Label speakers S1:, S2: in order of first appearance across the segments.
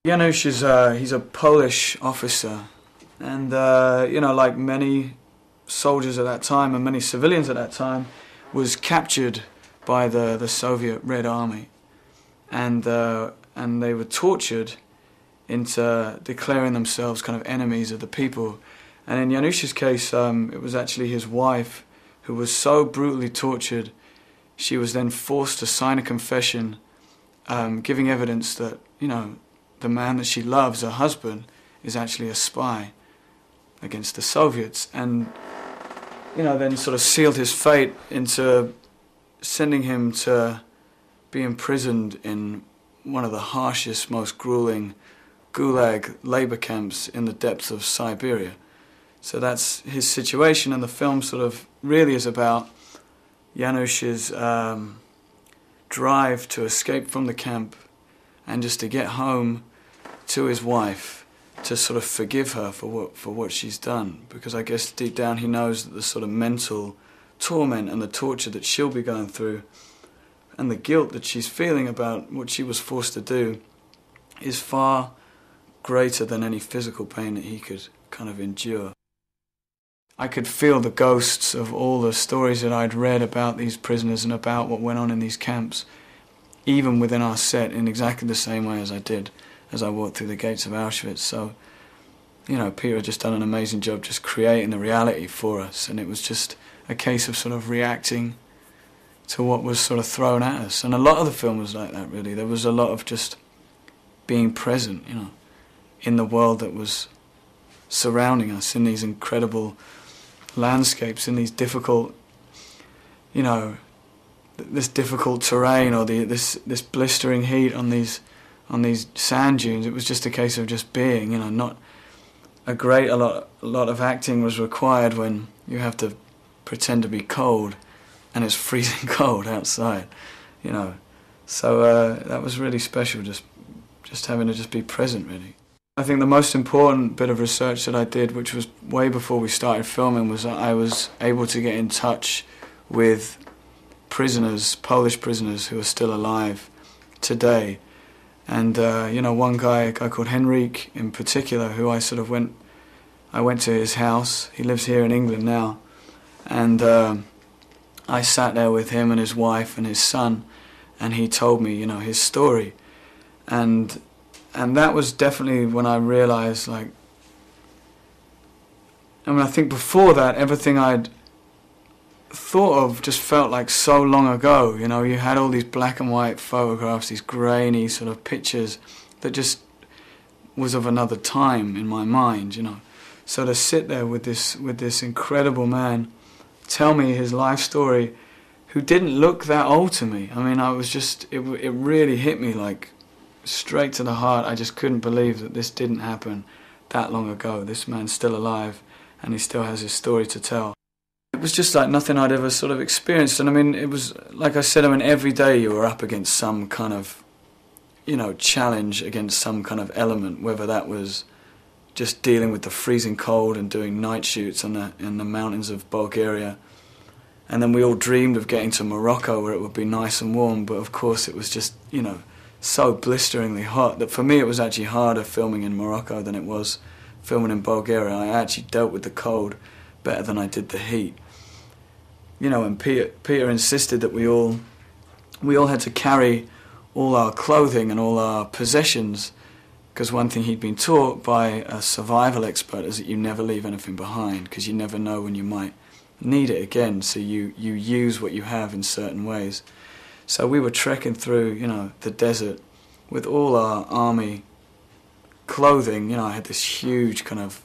S1: Janusz is he's a Polish officer, and like many soldiers at that time and many civilians at that time, was captured by the Soviet Red Army, and they were tortured into declaring themselves kind of enemies of the people. And in Janusz's case, it was actually his wife who was so brutally tortured, she was then forced to sign a confession, giving evidence that, the man that she loves, her husband, is actually a spy against the Soviets. And, then sort of sealed his fate into sending him to be imprisoned in one of the harshest, most grueling gulag labor camps in the depths of Siberia. So that's his situation, and the film sort of really is about Janusz's drive to escape from the camp and just to get home to his wife, to sort of forgive her for what she's done. Because I guess deep down he knows that the sort of mental torment and the torture that she'll be going through and the guilt that she's feeling about what she was forced to do is far greater than any physical pain that he could kind of endure. I could feel the ghosts of all the stories that I'd read about these prisoners and about what went on in these camps, even within our set, in exactly the same way as I did as I walked through the gates of Auschwitz. So, Peter had just done an amazing job just creating the reality for us, and it was just a case of sort of reacting to what was sort of thrown at us. And a lot of the film was like that, really. There was a lot of just being present, in the world that was surrounding us, in these incredible landscapes, in these difficult, this difficult terrain, or this blistering heat on these sand dunes. It was just a case of just being, not a lot of acting was required when you have to pretend to be cold and it's freezing cold outside, So that was really special, just having to just be present, really. I think the most important bit of research that I did, which was way before we started filming, was that I was able to get in touch with prisoners, Polish prisoners who are still alive today. And, one guy, a guy called Henrik in particular, who I went to his house. He lives here in England now. And I sat there with him and his wife and his son, and he told me, his story. And that was definitely when I realised, I think before that, everything I'd thought of just felt like so long ago. You had all these black and white photographs, these grainy sort of pictures that just was of another time in my mind, So to sit there with this incredible man, tell me his life story, who didn't look that old to me. I was just, it really hit me like straight to the heart. I just couldn't believe that this didn't happen that long ago. This man's still alive and he still has his story to tell. It was just like nothing I'd ever sort of experienced. And it was, like I said, every day you were up against some kind of, challenge, against some kind of element, whether that was just dealing with the freezing cold and doing night shoots in the mountains of Bulgaria. And then we all dreamed of getting to Morocco where it would be nice and warm, but of course it was just, so blisteringly hot that for me it was actually harder filming in Morocco than it was filming in Bulgaria. I actually dealt with the cold better than I did the heat. And Peter insisted that we all had to carry all our clothing and all our possessions, because one thing he'd been taught by a survival expert is that you never leave anything behind, because you never know when you might need it again, so you use what you have in certain ways. So we were trekking through, the desert with all our army clothing. I had this huge kind of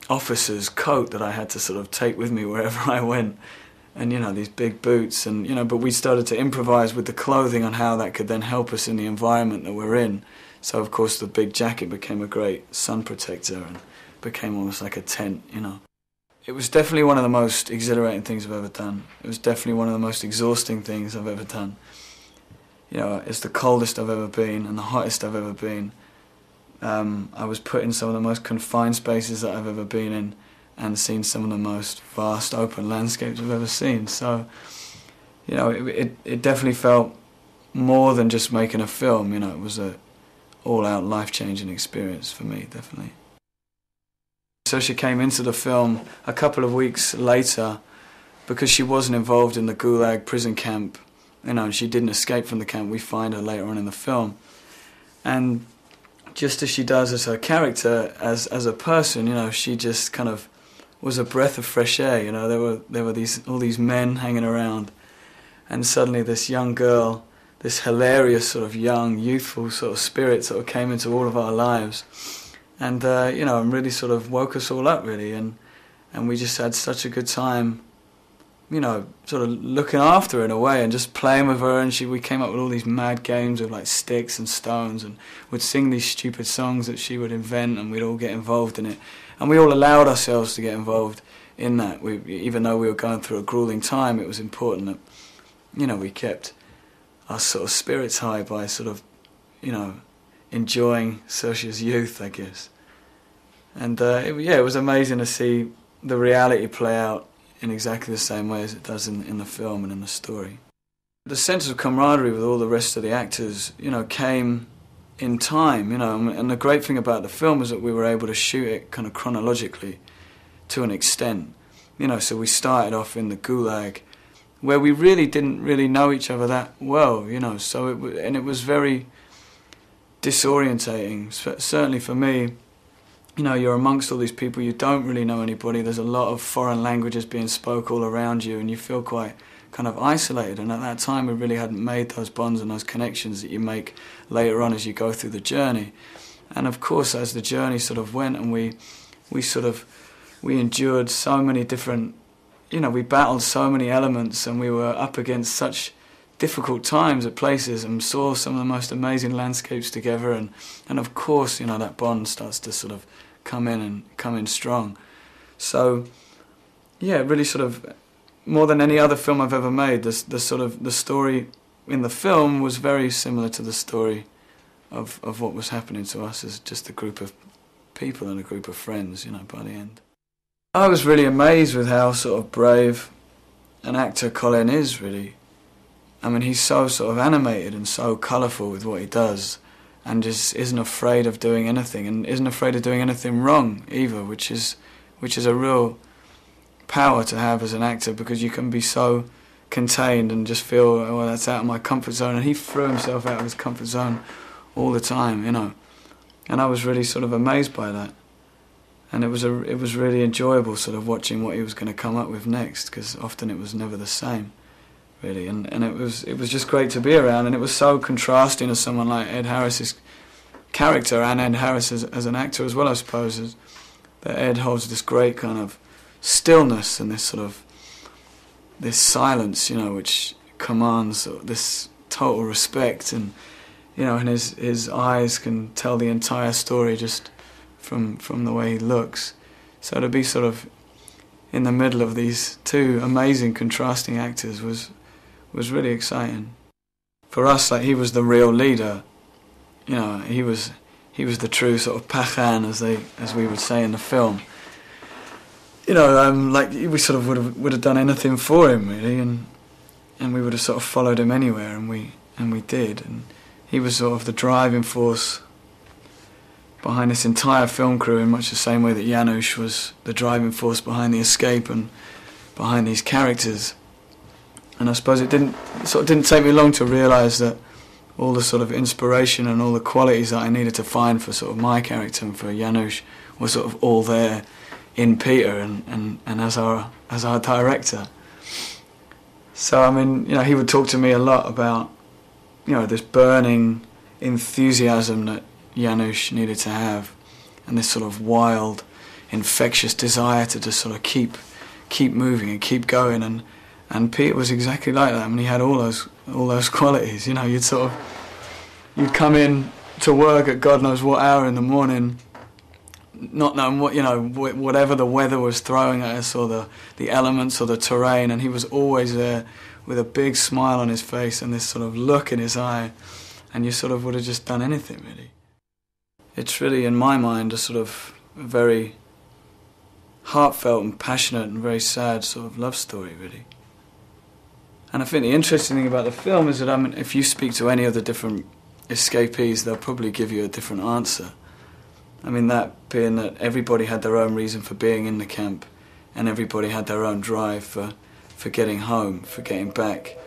S1: officer's coat that I had to sort of take with me wherever I went, and these big boots, and but we started to improvise with the clothing on how that could then help us in the environment that we're in. So of course the big jacket became a great sun protector and became almost like a tent. It was definitely one of the most exhilarating things I've ever done. It was definitely one of the most exhausting things I've ever done. It's the coldest I've ever been and the hottest I've ever been. I was put in some of the most confined spaces that I've ever been in and seen some of the most vast open landscapes I've ever seen. So, it definitely felt more than just making a film. It was all-out life-changing experience for me, definitely. So she came into the film a couple of weeks later because she wasn't involved in the Gulag prison camp, and she didn't escape from the camp. We find her later on in the film. And just as she does as her character, as a person, she just kind of was a breath of fresh air. There were all these men hanging around, and suddenly this young girl, this hilarious sort of young, youthful sort of spirit sort of came into all of our lives. And, and really sort of woke us all up, really. And we just had such a good time, sort of looking after her in a way and just playing with her. And we came up with all these mad games of like sticks and stones, and would sing these stupid songs that she would invent, and we'd all get involved in it. And we all allowed ourselves to get involved in that. Even though we were going through a grueling time, it was important that, we kept our sort of spirits high by sort of, enjoying Saoirse's youth, I guess. And it was amazing to see the reality play out in exactly the same way as it does in the film and in the story. The sense of camaraderie with all the rest of the actors, came in time, and the great thing about the film is that we were able to shoot it kind of chronologically to an extent. So we started off in the Gulag, where we really didn't really know each other that well, so it was very disorientating, certainly for me. You're amongst all these people, you don't really know anybody, there's a lot of foreign languages being spoke all around you, and you feel quite kind of isolated. And at that time we really hadn't made those bonds and those connections that you make later on as you go through the journey. And of course, as the journey sort of went, and we endured so many different, we battled so many elements, and we were up against such difficult times at places, and saw some of the most amazing landscapes together, and of course, that bond starts to sort of come in strong. So really sort of, more than any other film I've ever made, the story in the film was very similar to the story of what was happening to us as just a group of people and a group of friends, by the end. I was really amazed with how sort of brave an actor Colin is, really. I mean, he's so sort of animated and so colourful with what he does, and just isn't afraid of doing anything, and isn't afraid of doing anything wrong either, which is a real power to have as an actor, because you can be so contained and just feel, oh, that's out of my comfort zone. And he threw himself out of his comfort zone all the time, and I was really sort of amazed by that. And it was really enjoyable sort of watching what he was going to come up with next, because often it was never the same, really. And it was just great to be around, and it was so contrasting as someone like Ed Harris's character, and Ed Harris as an actor as well, I suppose, that Ed holds this great kind of stillness and this sort of this silence, which commands this total respect, and and his eyes can tell the entire story just from the way he looks. So to be sort of in the middle of these two amazing contrasting actors was really exciting. For us, like, he was the real leader. He was the true sort of pachan, as we would say in the film. Like, we sort of would have done anything for him, really, and we would have sort of followed him anywhere, and we did. And he was sort of the driving force behind this entire film crew, in much the same way that Janusz was the driving force behind the escape and behind these characters. And I suppose it didn't take me long to realise that all the sort of inspiration and all the qualities that I needed to find for sort of my character and for Janusz were sort of all there in Peter and as our director. So I mean, he would talk to me a lot about this burning enthusiasm that Janusz needed to have, and this sort of wild, infectious desire to just sort of keep moving and keep going, and Peter was exactly like that. I mean, he had all those qualities. You'd come in to work at God knows what hour in the morning, not knowing what whatever the weather was throwing at us, or the elements or the terrain, and he was always there with a big smile on his face and this sort of look in his eye, and you sort of would have just done anything, really. It's really, in my mind, a sort of very heartfelt and passionate and very sad sort of love story, really. And I think the interesting thing about the film is that, if you speak to any of the different escapees, they'll probably give you a different answer. I mean, that being that everybody had their own reason for being in the camp, and everybody had their own drive for getting home, for getting back.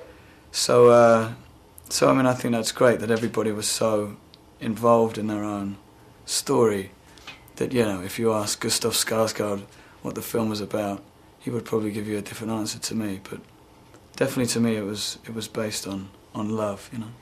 S1: So I mean, I think that's great that everybody was so involved in their own story that, you know, if you ask Gustav Skarsgård what the film was about, he would probably give you a different answer to me. But definitely to me it was based on love, you know.